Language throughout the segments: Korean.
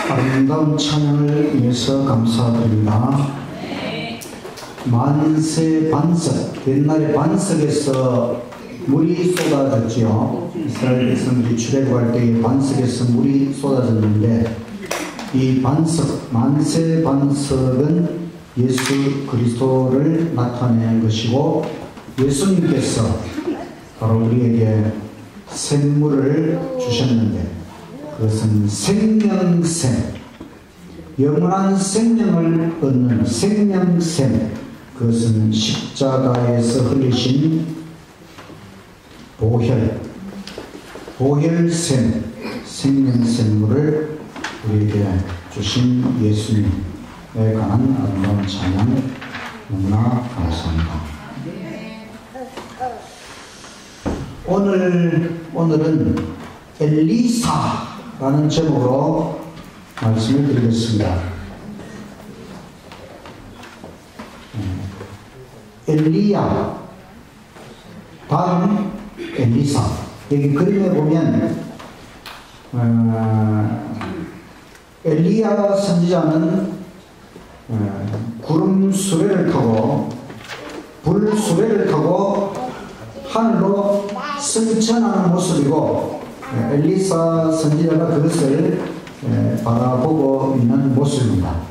아름다운 찬양을 위해서 감사드립니다. 만세 반석, 옛날에 반석에서 물이 쏟아졌지요. 이스라엘 백성들이 출애굽할 때에 반석에서 물이 쏟아졌는데, 이 반석, 만세 반석은 예수 그리스도를 나타내는 것이고, 예수님께서 바로 우리에게 샘물을 주셨는데, 그것은 생명샘, 영원한 생명을 얻는 생명샘, 그것은 십자가에서 흘리신 보혈샘, 생명샘물을 우리에게 주신 예수님에 관한 아름다운 찬양 너무나 감사합니다. 오늘은 엘리사라는 제목으로 말씀을 드리겠습니다. 엘리야, 다음 엘리사. 여기 그림에 보면 엘리야 선지자는 구름 수레를 타고 불 수레를 타고 하늘로 승천하는 모습이고, 엘리사 선지자가 그것을 바라보고 있는 모습입니다.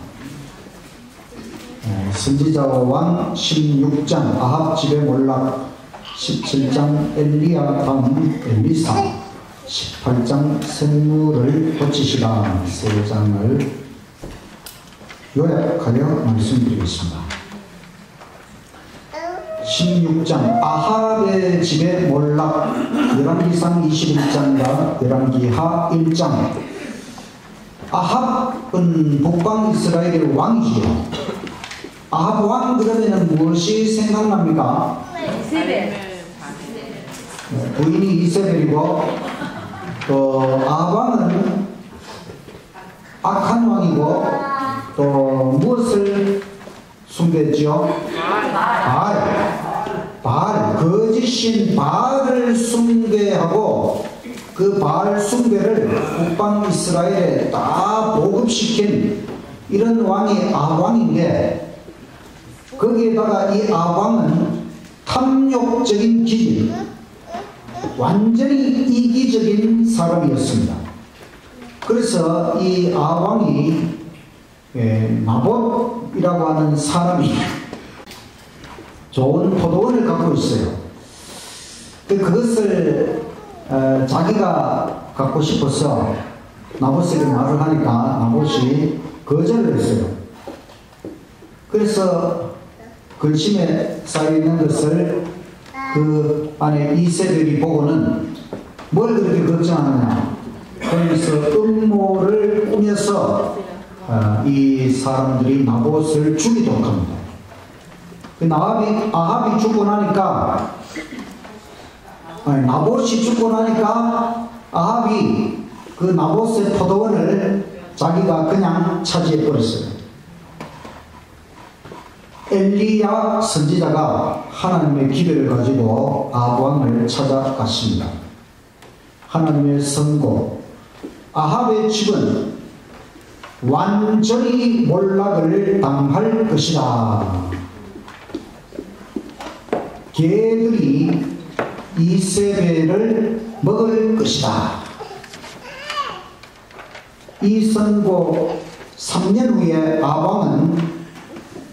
선지자와 왕 16장 아합 집의 몰락, 17장 엘리야 다음 엘리사, 18장 샘물을 고치시라, 세 장을 요약하여 말씀드리겠습니다. 16장 아합의 집의 몰락, 열왕기상 21장과 열왕기하 1장. 아합은 북방 이스라엘의 왕이지요. 아합 왕 그러면 무엇이 생각납니까? 이세벨. 부인이 이세벨이고, 또 아합 왕은 악한 왕이고, 또 무엇을 숭배했죠? 바알, 거짓신 바알을 숭배하고, 그 바알 숭배를 북방 이스라엘에 다 보급시킨 이런 왕이 아합 왕인데, 거기에다가 이 아합 왕은 탐욕적인 기질, 완전히 이기적인 사람이었습니다. 그래서 이 아합 왕이 나봇이라고 하는 사람이 좋은 포도원을 갖고 있어요. 그것을 자기가 갖고 싶어서 나봇에게 말을 하니까 나봇이 거절을 했어요. 그래서 근심에 쌓여있는 것을 그 안에 이세벨이 보고는 뭘 그렇게 걱정하느냐, 그래서 음모를 꾸며서 이 사람들이 나봇을 죽이도록 합니다. 아합이 죽고 나니까, 나봇이 죽고 나니까 아합이 그 나봇의 포도원을 자기가 그냥 차지해버렸어요. 엘리야 선지자가 하나님의 기별을 가지고 아합 왕을 찾아갔습니다. 하나님의 선고, 아합의 집은 완전히 몰락을 당할 것이다. 개들이 이세벨을 먹을 것이다. 이 선고 3년 후에 아합 왕은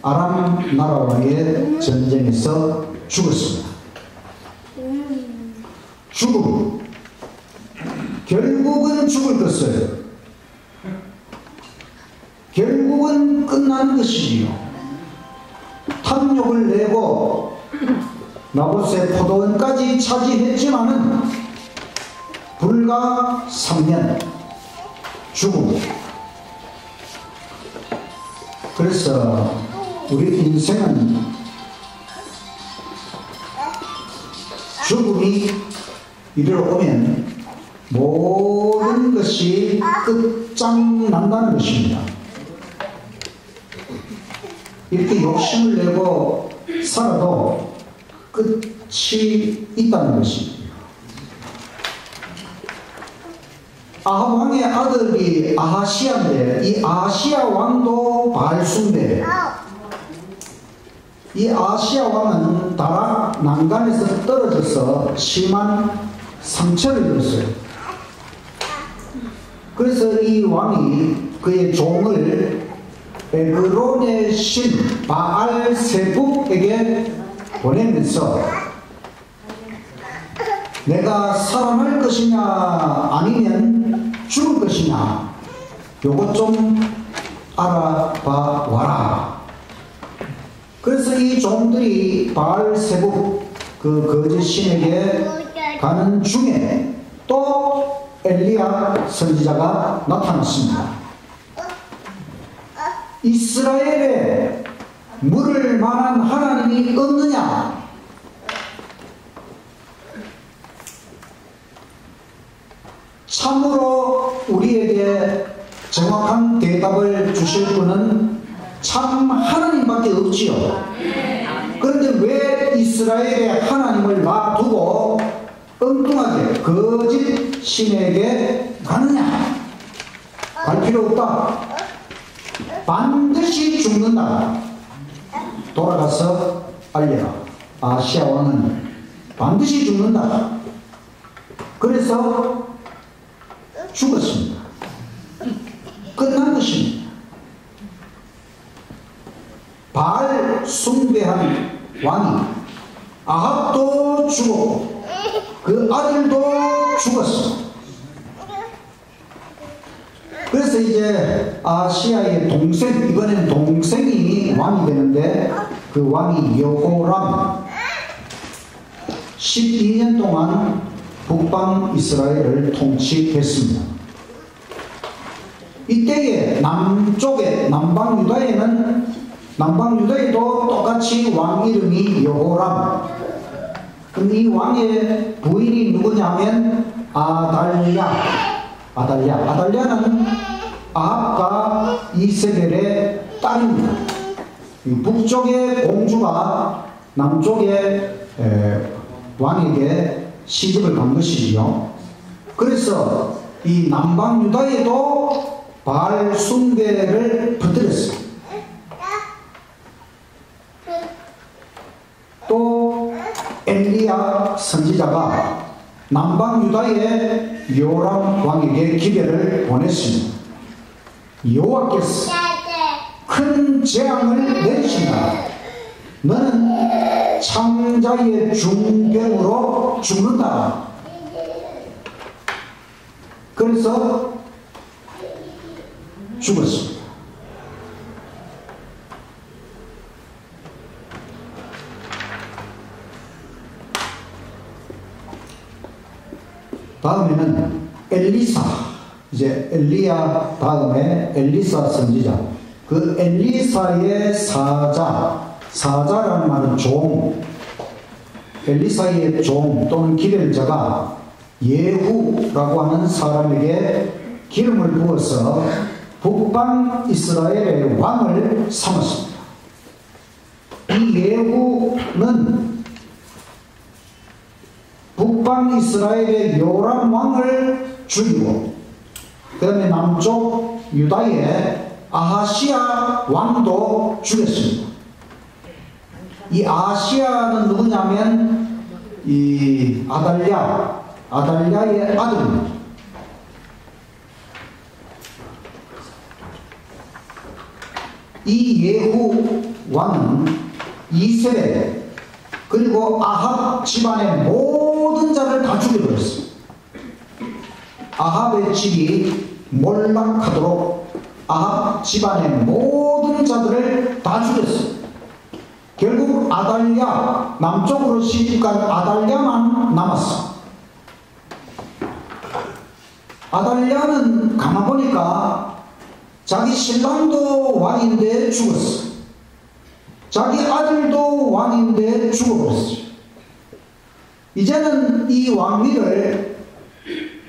아람 나라와의 전쟁에서 죽었습니다. 죽음, 결국은 죽을 것이에요. 결국은 끝나는 것이지요. 탐욕을 내고 나봇의 포도원까지 차지했지만은 불과 3년 죽음. 그래서 우리 인생은 죽음이 이르러 오면 모든 것이 끝장난다는 것입니다. 이렇게 욕심을 내고 살아도 끝이 있다는 것입니다. 아합 왕의 아들이 아하시아인데 이 아하시아 왕도 바알 숭배예요. 이 아하시아 왕은 다락 난간에서 떨어져서 심한 상처를 입었어요. 그래서 이 왕이 그의 종을 에그론의 신 바알 세북에게 보내면서 내가 살아날 것이냐 아니면 죽을 것이냐 요것 좀 알아봐 와라. 그래서 이 종들이 바알 세북 그 거짓 신에게 가는 중에 또 엘리야 선지자가 나타났습니다. 이스라엘에 물을 만한 하나님이 없느냐? 참으로 우리에게 정확한 대답을 주실 분은 참 하나님밖에 없지요. 그런데 왜 이스라엘의 하나님을 놔두고 엉뚱하게 거짓 신에게 가느냐? 갈 필요 없다. 반드시 죽는다. 돌아가서 알려라. 아시아 왕은 반드시 죽는다. 그래서 죽었습니다. 끝난 것입니다. 바알 숭배한 왕이 아합도 죽었고 그 아들도 죽었어. 그래서 이제 아시아의 동생, 이번엔 동생이 왕이 되는데 그 왕이 여호람 12년 동안 북방 이스라엘을 통치했습니다. 이때에 남쪽에 남방 유다에도 똑같이 왕 이름이 여호람. 근데 이 왕의 부인이 누구냐면 아달랴는 아합과 이세벨의 딸입니다. 북쪽의 공주가 남쪽의 왕에게 시집을 간 것이지요. 그래서 이 남방 유다에도 바알 숭배를 퍼뜨렸어요. 또 엘리야 선지자가 남방 유다의 요람 왕에게 기별을 보냈습니다. 여호와께서 큰 재앙을 내리신다. 너는 창자의 중병으로 죽는다. 그래서 죽었습니다. 다음에는 엘리사, 이제 엘리야 다음에 엘리사 선지자. 그 엘리사의 사자라는 말은 종, 엘리사의 종 또는 기별자가 예후라고 하는 사람에게 기름을 부어서 북방 이스라엘의 왕을 삼았습니다. 이 예후는 북방 이스라엘의 요람 왕을 죽이고 그 다음에 남쪽 유다의 아하시아 왕도 죽였습니다. 이 아하시아는 누구냐면 이 아달랴의 아들입니다. 이 예후 왕은 이세벨 그리고 아합 집안의 모든 자를 다 죽여버렸어요. 아합의 집이 몰락하도록 아합 집안의 모든 자들을 다 죽였어요. 결국 아달랴, 남쪽으로 시집간 아달랴만 남았어. 아달랴는 가만보니까 자기 신랑도 왕인데 죽었어. 자기 아들도 왕인데 죽어버렸어요. 이제는 이 왕위를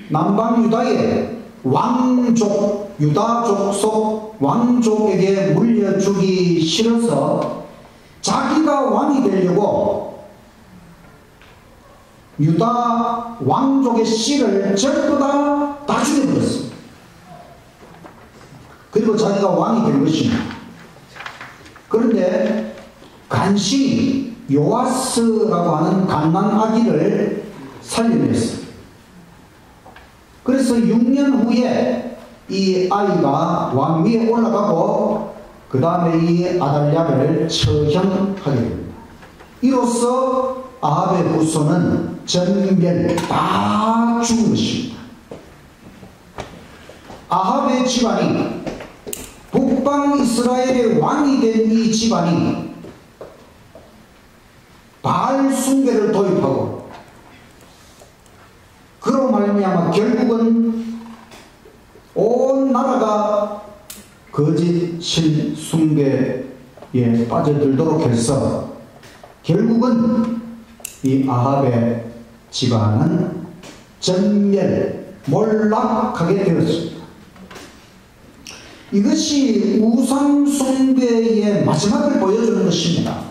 남방 유다의 왕족, 유다족 속 왕족에게 물려주기 싫어서 자기가 왕이 되려고 유다 왕족의 씨를 전부 다 죽여버렸습니다. 그리고 자기가 왕이 된 것입니다. 그런데 간신히 요아스라고 하는 갓난 아기를 살려냈습니다. 그래서 6년 후에 이 아이가 왕 위에 올라가고 그 다음에 이 아달랴를 처형하게 됩니다. 이로써 아합의 후손은 전멸 다 죽은 것입니다. 아합의 집안이 북방 이스라엘의 왕이 된 이 집안이 바알 숭배를 도입하고 그로 말미암아 결국은 온 나라가 거짓 신 숭배에 빠져들도록 해서 결국은 이 아합의 집안은 전멸 몰락하게 되었습니다. 이것이 우상 숭배의 마지막을 보여주는 것입니다.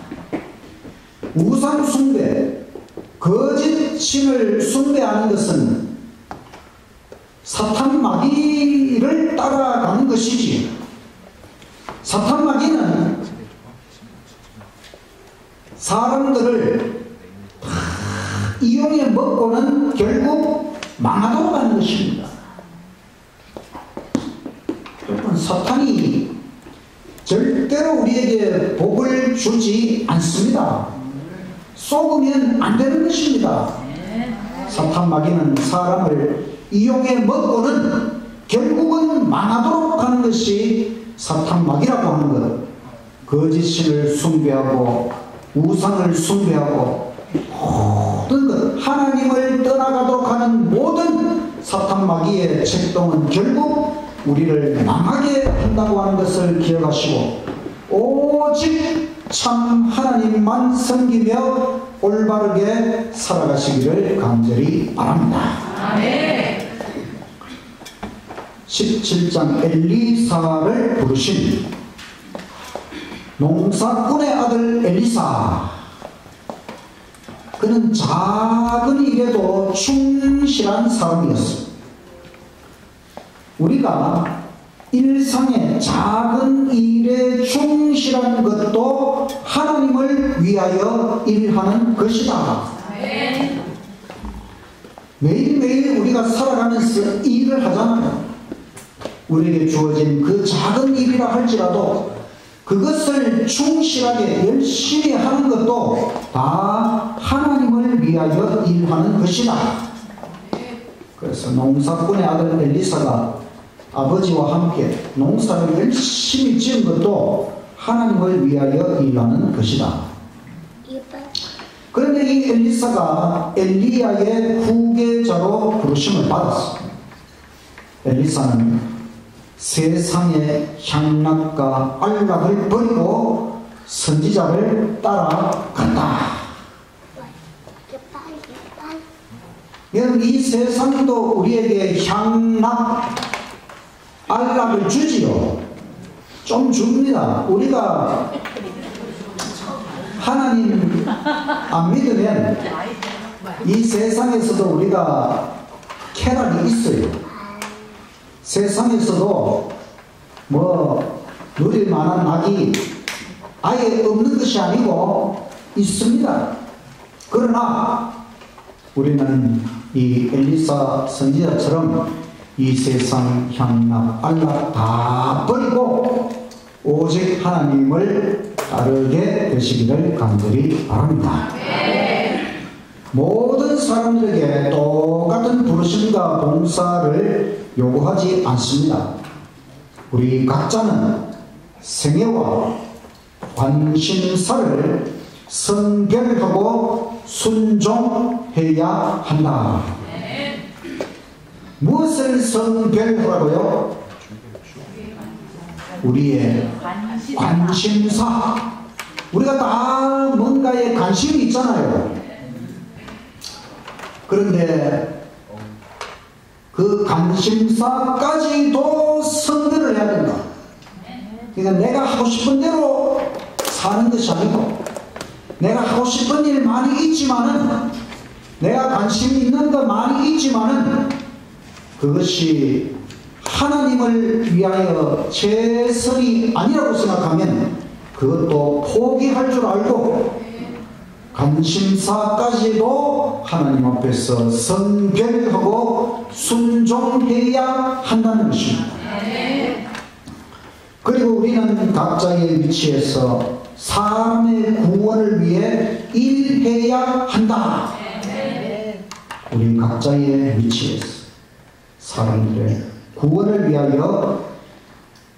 우상 숭배, 거짓 신을 숭배하는 것은 사탄 마귀를 따라가는 것이지, 사탄 마귀는 사람들을 다 이용해 먹고는 결국 망하도록 하는 것입니다. 여러분, 사탄이 절대로 우리에게 복을 주지 않습니다. 속으면 안 되는 것입니다. 사탄 마귀는 사람을 이용해 먹고는 결국은 망하도록 하는 것이 사탄 마귀라고 하는 것. 거짓신을 숭배하고 우상을 숭배하고 모든 것, 하나님을 떠나가도록 하는 모든 사탄 마귀의 책동은 결국 우리를 망하게 한다고 하는 것을 기억하시고 오직 참 하나님만 섬기며 올바르게 살아가시기를 간절히 바랍니다. 아멘. 17장 엘리사를 부르신 농사꾼의 아들 엘리사, 그는 작은 일에도 충실한 사람이었습니다. 우리가 일상의 작은 일에 충실한 것도 하나님을 위하여 일하는 것이다. 매일매일 우리가 살아가면서 일을 하잖아요. 우리에게 주어진 그 작은 일이라 할지라도 그것을 충실하게 열심히 하는 것도 다 하나님을 위하여 일하는 것이다. 그래서 농사꾼의 아들 엘리사가 아버지와 함께 농사를 열심히 지은 것도 하나님을 위하여 일하는 것이다. 그런데 이 엘리사가 엘리야의 후계자로 부르심을 받았습니다. 엘리사는 세상의 향락과 안락을 버리고 선지자를 따라간다. 여러분, 이 세상도 우리에게 향락, 안락을 주지요. 좀 줍니다. 우리가 하나님 안 믿으면 이 세상에서도 우리가 쾌락이 있어요. 세상에서도 뭐 누릴 만한 낙이 아예 없는 것이 아니고 있습니다. 그러나 우리는 이 엘리사 선지자처럼 이 세상 향락, 안락 다 버리고 오직 하나님을 따르게 되시기를 간절히 바랍니다. 모든 사람들에게 똑같은 부르심과 봉사를 요구하지 않습니다. 우리 각자는 생애와 관심사를 선별하고 순종해야 한다. 무엇을 선별하라고요? 우리의 관심사. 우리가 다 뭔가에 관심이 있잖아요. 그런데 그 관심사까지도 선별을 해야 된다. 그러니까 내가 하고 싶은 대로 사는 것이 아니고, 내가 하고 싶은 일 많이 있지만은 내가 관심 있는 거 많이 있지만은 그것이 하나님을 위하여 최선이 아니라고 생각하면 그것도 포기할 줄 알고 관심사까지도 하나님 앞에서 선별하고 순종해야 한다는 것입니다. 그리고 우리는 각자의 위치에서 사람의 구원을 위해 일해야 한다. 우리 각자의 위치에서 사람들의 구원을 위하여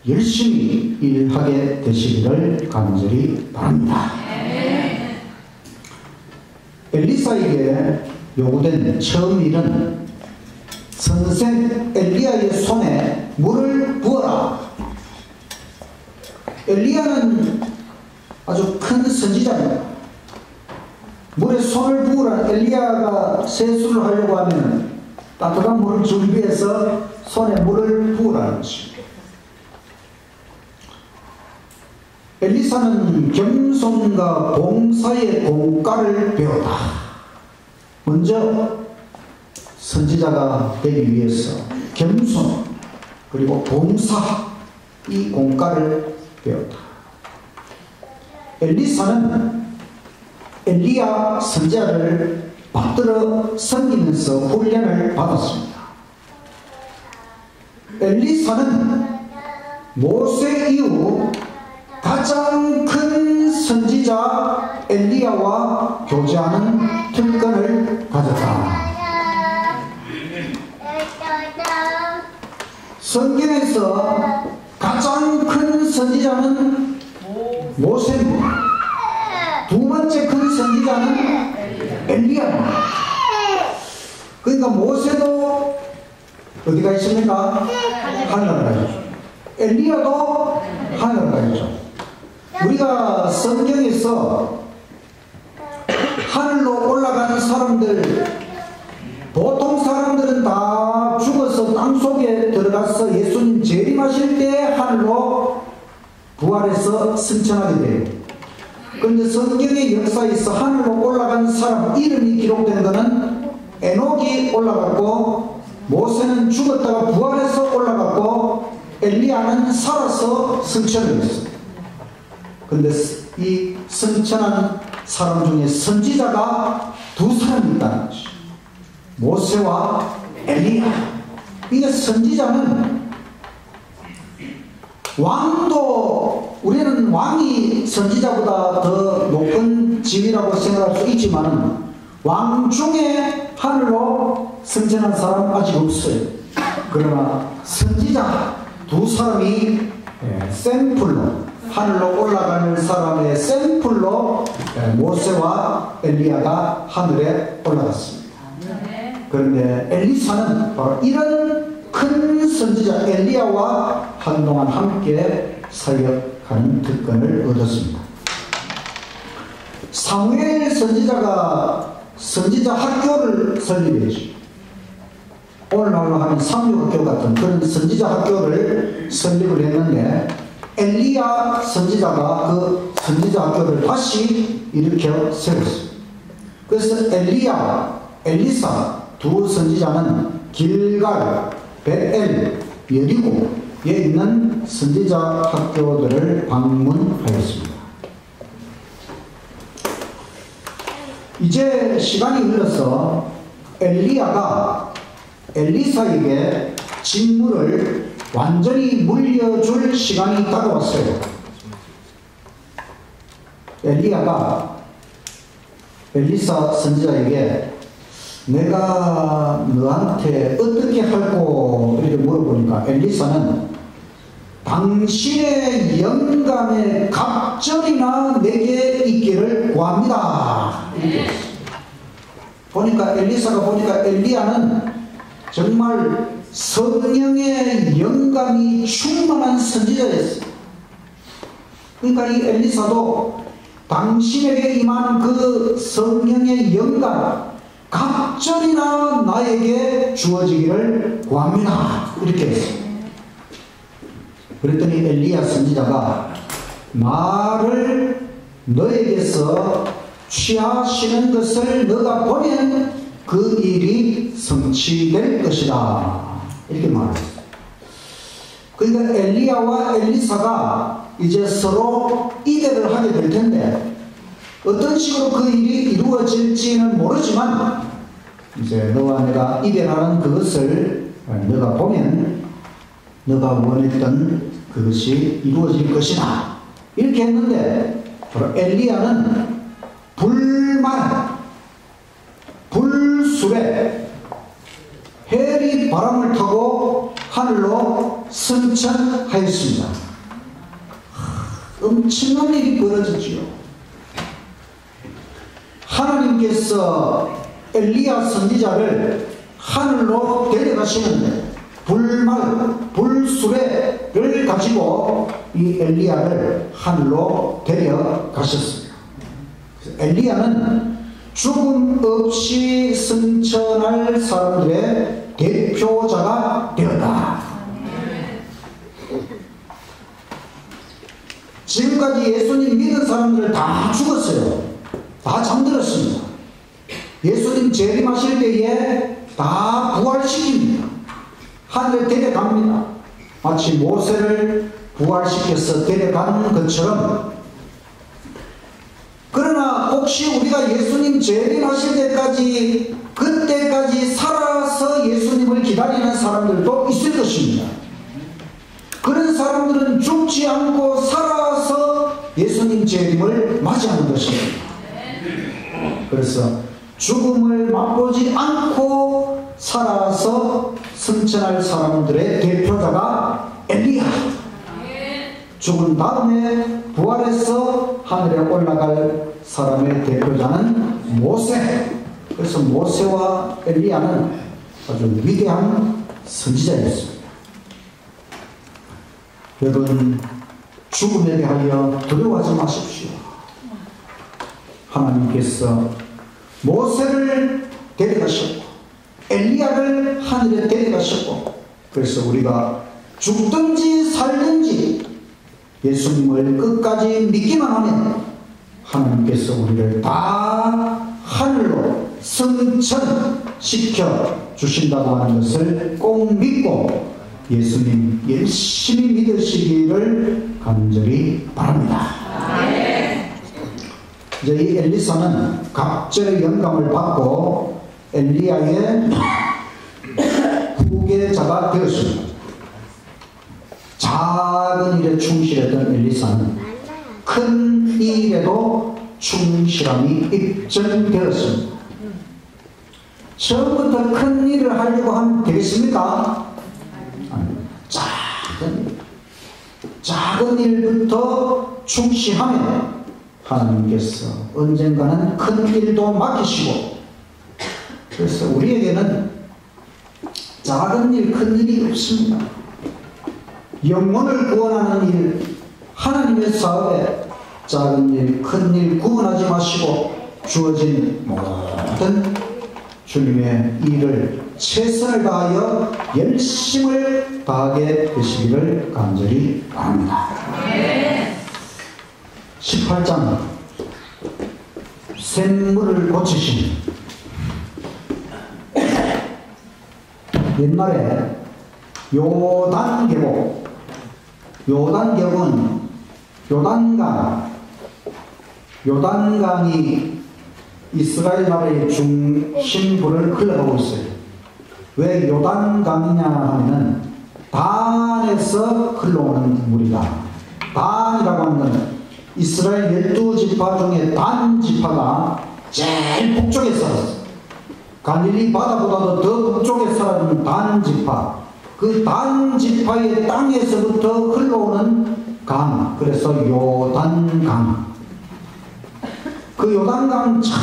열심히 일하게 되시기를 간절히 바랍니다. 엘리사에게 요구된 처음 일은 선생 엘리야의 손에 물을 부어라. 엘리야는 아주 큰 선지자입니다. 물에 손을 부으라. 엘리야가 세수를 하려고 하면 따뜻한 물을 준비해서 손에 물을 부으라는 것입니다. 엘리사는 겸손과 봉사의 공과를 배웠다. 먼저 선지자가 되기 위해서 겸손 그리고 봉사 이 공과를 배웠다. 엘리사는 엘리야 선지자를 받들어 섬기면서 훈련을 받았습니다. 엘리사는 모세 이후 가장 큰 선지자 엘리야와 교제하는 특권을 가졌다. 성경에서 가장 큰 선지자는 모세입니다. 두 번째 큰 선지자는 엘리야입니다. 그러니까 모세도 어디가 있습니까? 하늘에 가 있죠. 엘리야도 하늘에 가 있죠. 우리가 성경에서 하늘로 올라가는 사람들, 보통 사람들은 다 죽어서 땅속에 들어가서 예수님 재림하실 때 하늘로 부활해서 승천하게 돼요. 그런데 성경의 역사에서 하늘로 올라간 사람 이름이 기록된 것은 에녹이 올라갔고, 모세는 죽었다가 부활해서 올라갔고, 엘리야는 살아서 승천을 했어요. 그런데 이 승천한 사람 중에 선지자가 두 사람이 있다는 것이죠. 모세와 엘리야. 이게 선지자는 왕도, 우리는 왕이 선지자보다 더 높은 지위라고 생각할 수 있지만 왕 중에 하늘로 승천한 사람 아직 없어요. 그러나 선지자 두 사람이 샘플로, 하늘로 올라가는 사람의 샘플로 모세와 엘리야가 하늘에 올라갔습니다. 그런데 엘리사는 바로 이런 큰 선지자 엘리야와 한동안 함께 사역하는 특권을 얻었습니다. 사무엘 선지자가 선지자 학교를 설립했죠. 오늘날로 하면 삼육학교 같은 그런 선지자 학교를 설립을 했는데, 엘리야 선지자가 그 선지자 학교를 다시 일으켜 세웠습니다. 그래서 엘리야, 엘리사 두 선지자는 길갈, 벳엘, 여리고에 있는 선지자 학교들을 방문하였습니다. 이제 시간이 흘러서 엘리야가 엘리사에게 직무를 완전히 물려줄 시간이 다가왔어요. 엘리야가 엘리사 선지자에게 내가 너한테 어떻게 할고 이렇게 물어보니까 엘리사는 당신의 영감의 갑절이나 내게 있기를 구합니다. 이렇게 했어요. 보니까 엘리사가 보니까 엘리야는 정말 성령의 영감이 충만한 선지자였어요. 그러니까 이 엘리사도 당신에게 임하는 그 성령의 영감 갑절이나 나에게 주어지기를 구합니다. 이렇게 했어요. 그랬더니 엘리야 선지자가 나를 너에게서 취하시는 것을 너가 보면 그 일이 성취될 것이다. 이렇게 말했어요. 그러니까 엘리야와 엘리사가 이제 서로 이별을 하게 될 텐데 어떤 식으로 그 일이 이루어질지는 모르지만 이제 너와 내가 이별하는 그것을 너가 보면 너가 원했던 그것이 이루어질 것이다. 이렇게 했는데 바로 엘리야는 불술에 헬이 바람을 타고 하늘로 승천하였습니다. 엄청난 일이 벌어졌지요. 하나님께서 엘리야 선지자를 하늘로 데려가시는데 불수레를 가지고 이 엘리야를 하늘로 데려가셨습니다. 엘리야는 죽음 없이 승천할 사람들의 대표자가 되었다. 지금까지 예수님 믿은 사람들 다 죽었어요. 다 잠들었습니다. 예수님 재림하실 때에 다 부활시킵니다. 하늘에 데려갑니다. 마치 모세를 부활시켜서 데려간 것처럼. 그러나 혹시 우리가 예수님 재림하실 때까지 그때까지 살아서 예수님을 기다리는 사람들도 있을 것입니다. 그런 사람들은 죽지 않고 살아서 예수님 재림을 맞이하는 것입니다. 그래서 죽음을 맛보지 않고 살아서 승천할 사람들의 대표자가 엘리야. 죽은 다음에 부활해서 하늘에 올라갈 사람의 대표자는 모세. 그래서 모세와 엘리야는 아주 위대한 선지자였습니다. 여러분, 죽음에 대하여 두려워하지 마십시오. 하나님께서 모세를 데려가셨고 엘리야를 하늘에 데려가셨고, 그래서 우리가 죽든지 살든지 예수님을 끝까지 믿기만 하면 하나님께서 우리를 다 하늘로 승천시켜 주신다고 하는 것을 꼭 믿고 예수님 열심히 믿으시기를 간절히 바랍니다. 이제 이 엘리사는 갑절의 영감을 받고 엘리야의 후계자가 되었습니다. 작은 일에 충실했던 엘리사는 큰 일에도 충실함이 입증되었습니다. 처음부터 큰 일을 하려고 하면 되겠습니까? 작은 일부터 충실하면 하나님께서 언젠가는 큰 일도 맡기시고, 그래서 우리에게는 작은 일, 큰 일이 없습니다. 영혼을 구원하는 일, 하나님의 사업에 작은 일, 큰 일 구분하지 마시고 주어진 모든 주님의 일을 최선을 다하여 열심을 다하게 되시기를 간절히 바랍니다. 18장 샘물을 고치신. 옛날에 요단계곡은 요단강이 이스라엘 나라의 중심부를 흘러가고 있어요. 왜 요단강이냐 하면은 단에서 흘러오는 물이다. 단이라고 하는 것은 이스라엘 12지파 중에 단 지파가 제일 북쪽에 살았어요. 갈릴리 바다보다도 더 북쪽에 살았는 단 지파. 그 단 지파의 땅에서부터 흘러오는 강, 그래서 요단강. 그 요단강 저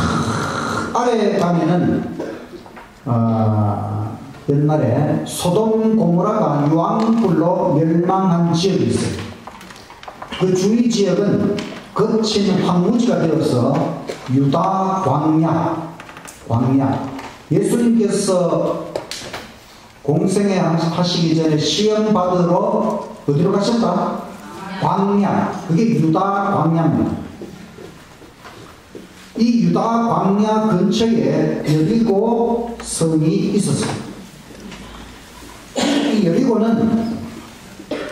아래에 가면은 옛날에 소돔 고모라가 유황불로 멸망한 지역이 있어요. 그 주위 지역은 거친 황무지가 되어서 유다 광야. 예수님께서 공생애 하시기 전에 시험 받으러 어디로 가셨다? 광야. 그게 유다 광야입니다. 이 유다 광야 근처에 여리고 성이 있었습니다. 이 여리고는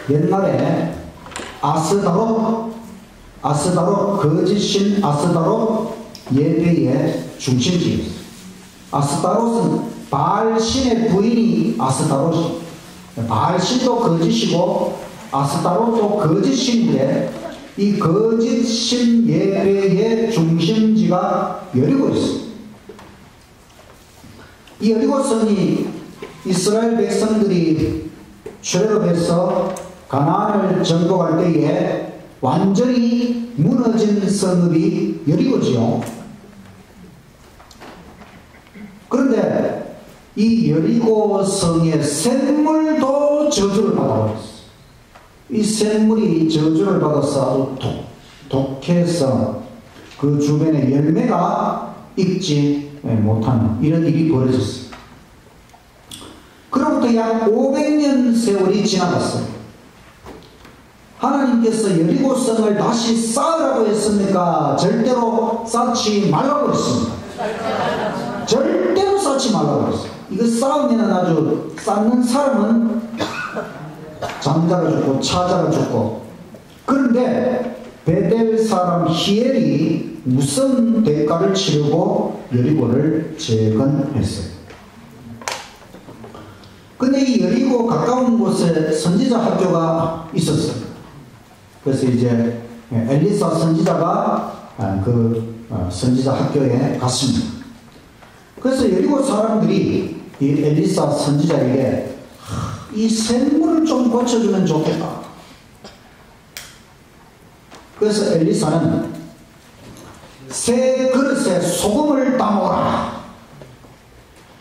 옛날에 아스다롯 거짓신 아스다롯 예배의 중심지였어요. 아스다롯은 바알신의 부인이 아스다롯이, 바알신도 거짓이고 아스다롯도 거짓신인데 이 거짓신 예배의 중심지가 여리고였습니다. 이 여리고성이 이스라엘 백성들이 출애굽해서 가나안을 정복할 때에 완전히 무너진 성읍이 여리고지요. 그런데 이 여리고 성의 샘물도 저주를 받아버렸어요. 이 샘물이 저주를 받아서 아주 독해서 그 주변에 열매가 익지 못하는 이런 일이 벌어졌어요. 그로부터 약 500년 세월이 지나갔어요. 하나님께서 여리고성을 다시 쌓으라고 했습니까? 절대로 쌓지 말라고 했습니다. 절대로 쌓지 말라고 했어요. 이거 쌓으면 아주 쌓는 사람은 장자가 죽고 차자가 죽고. 그런데 베델 사람 히엘이 무슨 대가를 치르고 여리고를 재건했어요. 근데 이 여리고 가까운 곳에 선지자 학교가 있었어요. 그래서 이제 엘리사 선지자가 그 선지자 학교에 갔습니다. 그래서 여리고 사람들이 이 엘리사 선지자에게 이 샘물을 좀 고쳐주면 좋겠다. 그래서 엘리사는 새 그릇에 소금을 담아오라.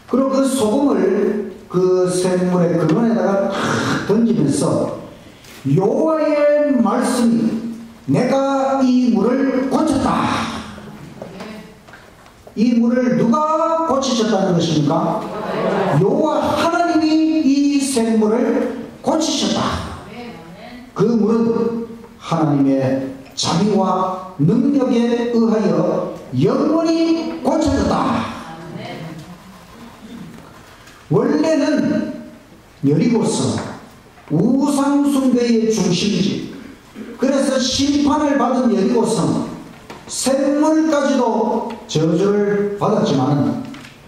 그리고 그 소금을 그 샘물의 근원에다가 던지면서 여호와의 말씀이 내가 이 물을 고쳤다. 이 물을 누가 고치셨다는 것입니까? 여호와 하나님이 이 샘물을 고치셨다. 그 물은 하나님의 자비와 능력에 의하여 영원히 고쳐졌다. 원래는 여리고성 우상숭배의 중심지, 그래서 심판을 받은 여리고성 샘물까지도 저주를 받았지만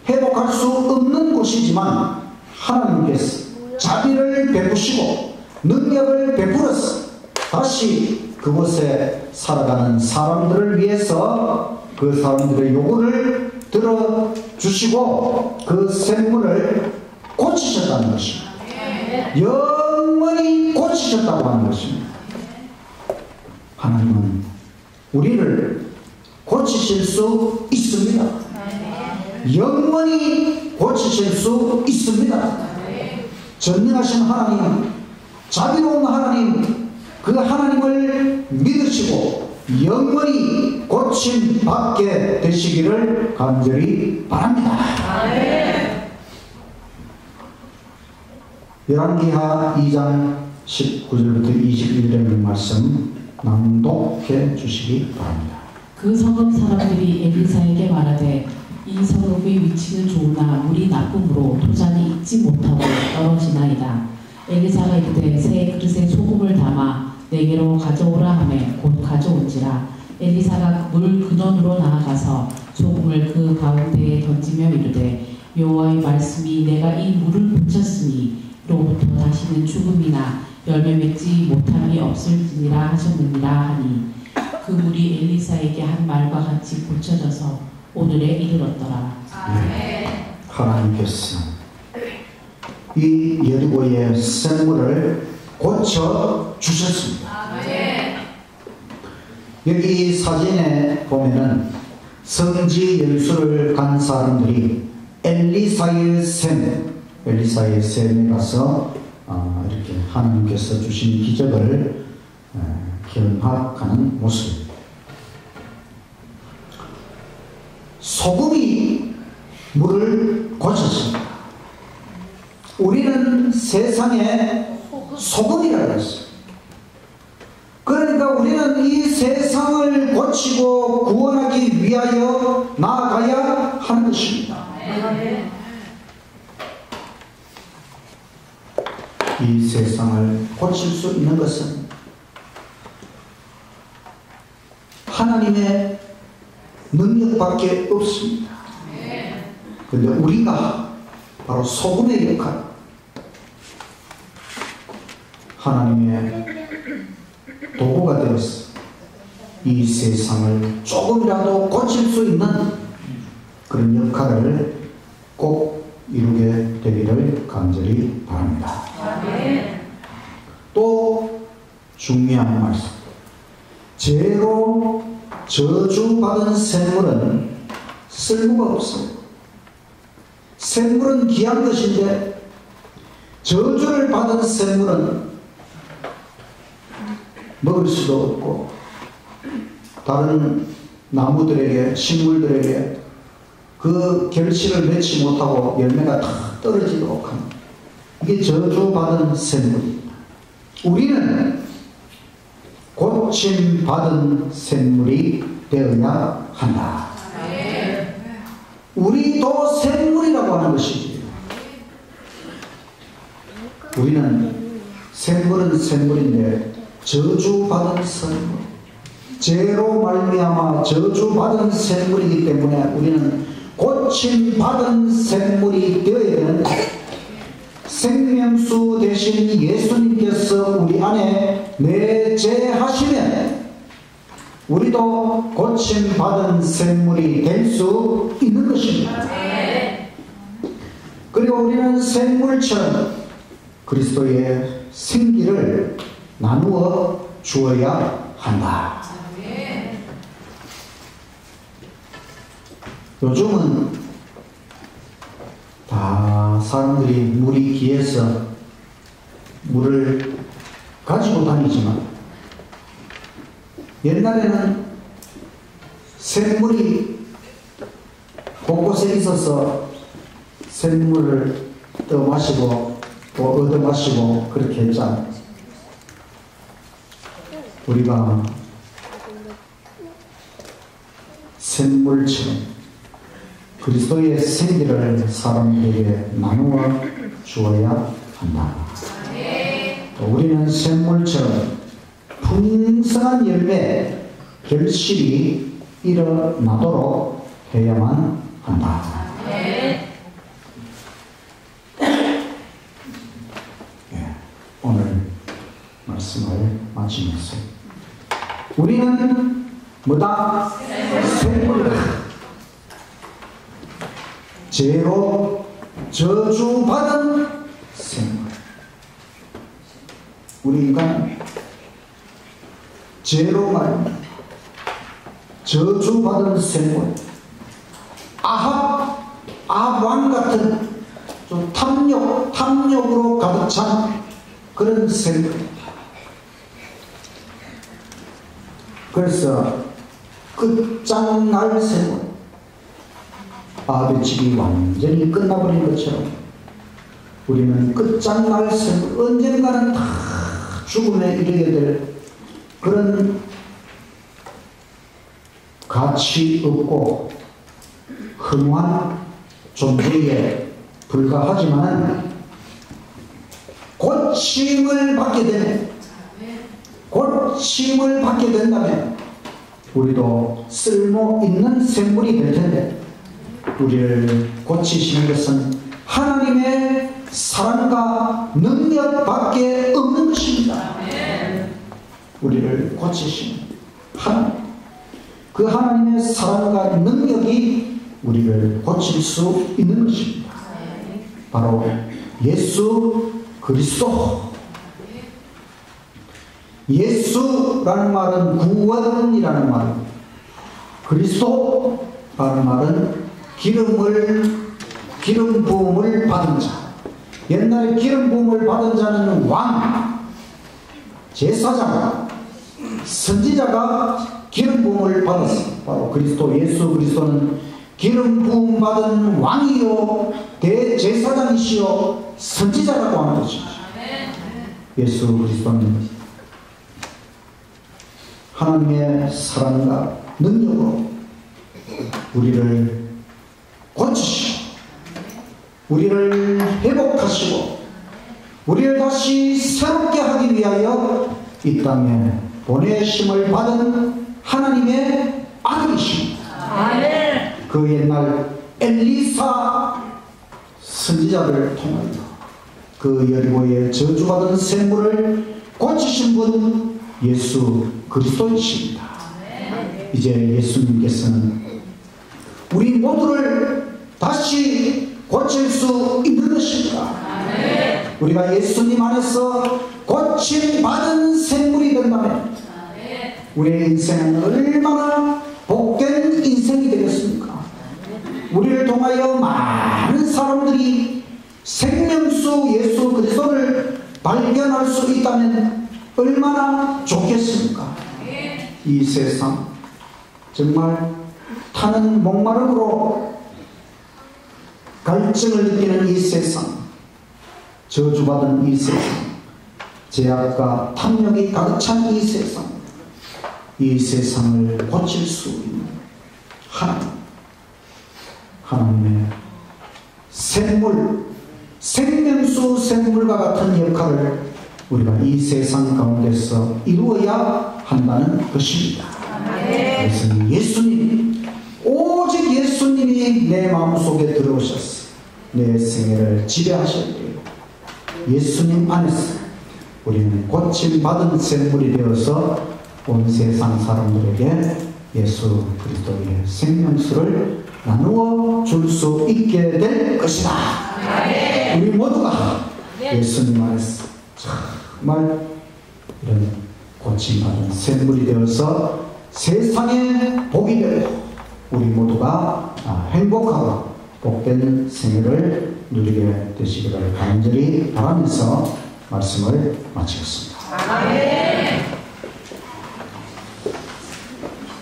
회복할 수 없는 곳이지만 하나님께서 자비를 베푸시고 능력을 베풀어서 다시 그곳에 살아가는 사람들을 위해서 그 사람들의 요구를 들어주시고 그 샘물을 고치셨다는 것입니다. 영원히 고치셨다고 하는 것입니다. 하나님은 우리를 고치실 수 있습니다. 영원히 고치실 수 있습니다. 전능하신 하나님, 자비로운 하나님, 그 하나님을 믿으시고 영원히 고침받게 되시기를 간절히 바랍니다. 열왕기하 2장 19절부터 21절 말씀 낭독해 주시기 바랍니다. 그 성읍 사람들이 엘리사에게 말하되 이 성읍의 위치는 좋으나 물이 나쁨으로 도장이 익지 못하고 떨어지나이다. 엘리사가 이르되 새 그릇에 소금을 담아 내게로 가져오라 하매 곧 가져온지라. 엘리사가 물 근원으로 나아가서 소금을 그 가운데에 던지며 이르되 여호와의 말씀이 내가 이 물을 붙였으니 로부터 다시는 죽음이나 열매 맺지 못함이 없을지니라 하셨느니라 하니 그 물이 엘리사에게 한 말과 같이 고쳐져서 오늘에 이르렀더라. 하나님께서 이 여리고의 샘물을 고쳐 주셨습니다. 여기 사진에 보면은 성지 연수를 간 사람들이 엘리사의 샘에 가서 이렇게 하나님께서 주신 기적을 경학하는 모습입니다. 소금이 물을 고쳤습니다. 우리는 세상의 소금이라고 했어요. 그러니까 우리는 이 세상을 고치고 구원하기 위하여 나아가야 하는 것입니다. 이 세상을 고칠 수 있는 것은 하나님의 능력밖에 없습니다. 그런데 우리가 바로 소금의 역할, 하나님의 도구가 되어서 이 세상을 조금이라도 고칠 수 있는 그런 역할을 꼭 이루게 되기를 간절히 바랍니다. 또 중요한 말씀, 죄로 저주받은 샘물은 쓸모가 없어요. 샘물은 귀한 것인데 저주를 받은 샘물은 먹을 수도 없고 다른 나무들에게, 식물들에게 그 결실을 맺지 못하고 열매가 다 떨어지도록 하는, 이게 저주받은 샘물입니다. 우리는 고침받은 샘물이 되어야 한다. 우리도 샘물이라고 하는 것이지. 우리는 샘물은 샘물인데 저주받은 샘물, 죄로 말미암아 저주받은 샘물이기 때문에 우리는 고침받은 샘물이 되어야 되는데, 생명수 대신 예수님께서 우리 안에 내재하시면 우리도 고침받은 샘물이 될 수 있는 것입니다. 그리고 우리는 샘물처럼 그리스도의 생기를 나누어 주어야 한다. 요즘은 다 사람들이 물이 귀해서 물을 가지고 다니지만, 옛날에는 샘물이 곳곳에 있어서 샘물을 떠 마시고 또 얻어 마시고 그렇게 했잖아요. 우리가 샘물처럼 그리스도의 생기를 사람들에게 나누어 주어야 한다. 또 우리는 샘물처럼 풍성한 열매, 결실이 일어나도록 해야만 한다. 오늘 말씀을 마치면서 우리는 뭐다? 샘물이다. 죄로 저주받은 샘물. 우리 인간 죄로 말미암아 저주받은 샘물, 아합 왕 같은 좀 탐욕으로 가득 찬 그런 샘물. 그래서 끝장날 샘물, 아합의 집이 완전히 끝나버린 것처럼 우리는 끝장날 샘물, 언젠가는 다 죽음에 이르게 될 그런 가치 없고 흥한 존재에 불과하지만 고침을 받게 된다면 우리도 쓸모 있는 샘물이 될 텐데, 우리를 고치시는 것은 하나님의 사랑과 능력밖에 없는 것입니다. 우리를 고치시는 하나님, 그 하나님의 사랑과 능력이 우리를 고칠 수 있는 것입니다. 바로 예수 그리스도. 예수라는 말은 구원이라는 말입니다. 그리스도라는 말은 기름 부음을 받은 자. 옛날에 기름 부음을 받은 자는 왕, 제사장, 선지자가 기름 부음을 받았습니다. 바로 그리스도, 예수 그리스도는 기름 부음 받은 왕이요 대제사장이시요 선지자라고 하는 것입니다. 예수 그리스도는 하나님의 사랑과 능력으로 우리를 고치시고 우리를 회복하시고 우리를 다시 새롭게 하기 위하여 이 땅에 보내심을 받은 하나님의 아들이십니다. 그 옛날 엘리사 선지자를 통하여 그 여리고의 저주받은 샘물을 고치신 분 예수 그리스도이십니다. 이제 예수님께서는 우리 모두를 다시 고칠 수 있는 것입니다. 우리가 예수님 안에서 고침받은 샘물이 된다면 우리의 인생은 얼마나 복된 인생이 되겠습니까? 우리를 통하여 많은 사람들이 생명수 예수 그리스도를 발견할 수 있다면 얼마나 좋겠습니까? 이 세상 정말 타는 목마름으로 갈증을 느끼는 이 세상, 저주받은 이 세상, 제약과 탐욕이 가득 찬 이 세상, 이 세상을 고칠 수 있는 하나님의 샘물, 생명수 샘물과 같은 역할을 우리가 이 세상 가운데서 이루어야 한다는 것입니다. 그래서 예수님, 오직 예수님이 내 마음속에 들어오셔서 내 생애를 지배하셔야 돼요. 예수님 안에서 우리는 고침받은 샘물이 되어서 온 세상 사람들에게 예수 그리스도의 생명수를 나누어 줄 수 있게 될 것이다. 우리 모두가 예수님 안에서 정말 이런 고침받은 샘물이 되어서 세상에 복이 되고 우리 모두가 행복하고 복된 생애를 누리게 되시기를 간절히 바라면서 말씀을 마치겠습니다.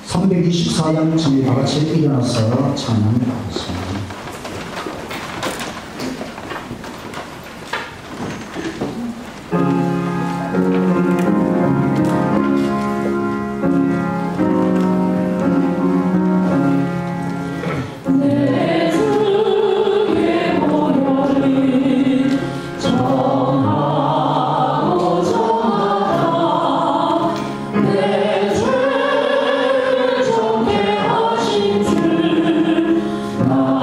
324장 저희 다같이 일어나서 찬양하겠습니다. 나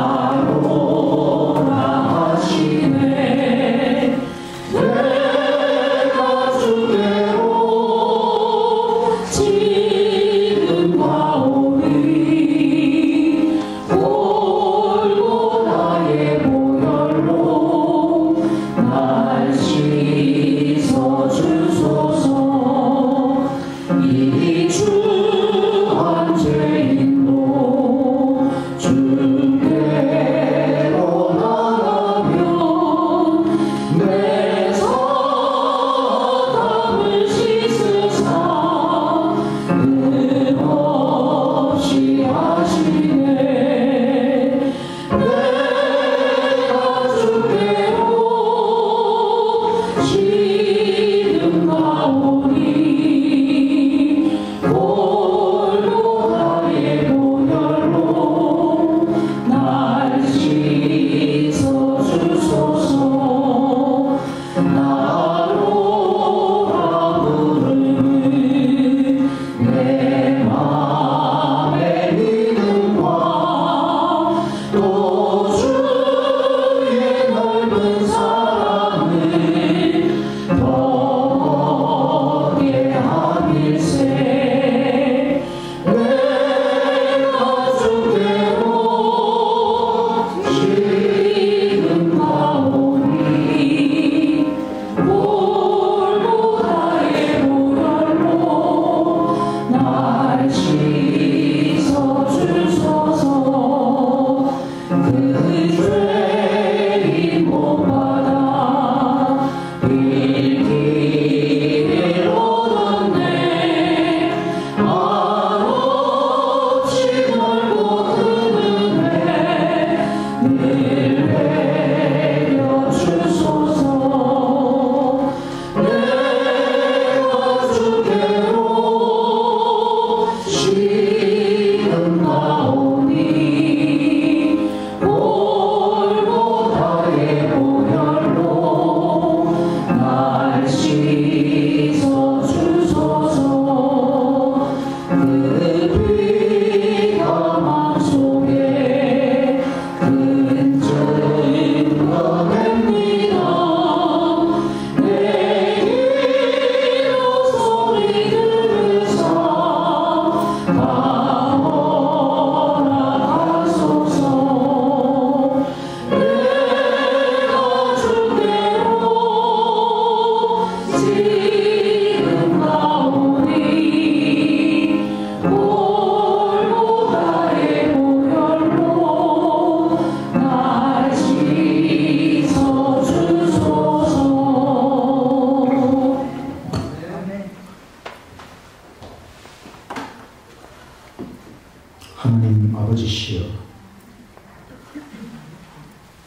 거짓이여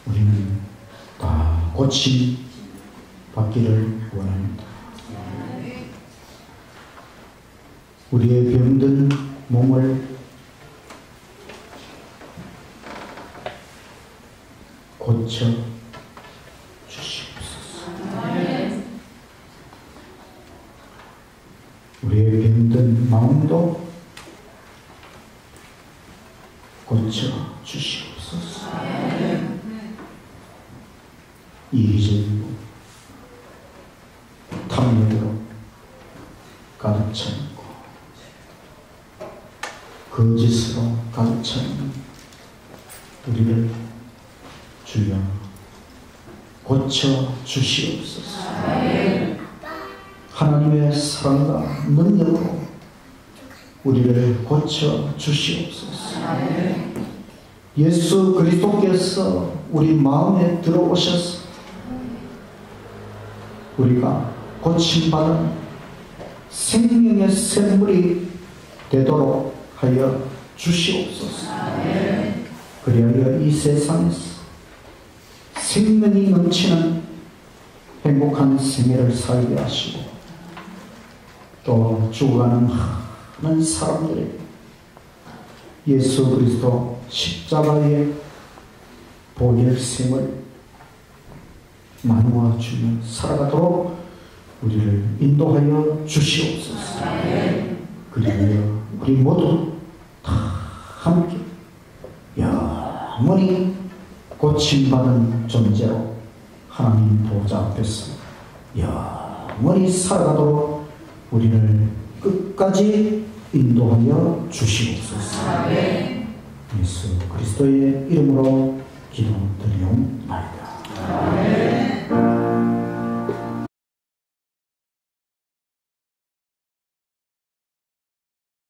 우리는 다 고침 받기를 원합니다. 우리의 병든 몸을 고쳐 주시옵소서. 우리의 병든 마음도 고쳐 주시옵소서. 이기적이고 탐욕으로 가득 차 있고 거짓으로 가득 차 있는 우리를 주여 고쳐 주시옵소서. 하나님의 사랑과 능력으로 우리를 고쳐 주시옵소서. 예수 그리스도께서 우리 마음에 들어오셔서 우리가 고침받은 생명의 샘물이 되도록 하여 주시옵소서. 그리하여 이 세상에서 생명이 넘치는 행복한 생애를 살게 하시고 또 죽어가는 많은 사람들에게 예수 그리스도 십자가의 보혈샘을 나누어 주며 살아가도록 우리를 인도하여 주시옵소서. 그리하여 우리 모두 다 함께 영원히 고침받은 존재로 하나님 보좌 앞에서 영원히 살아가도록 우리를 끝까지 인도하여 주시옵소서. 예수 그리스도의 이름으로 기도드리옵나이다.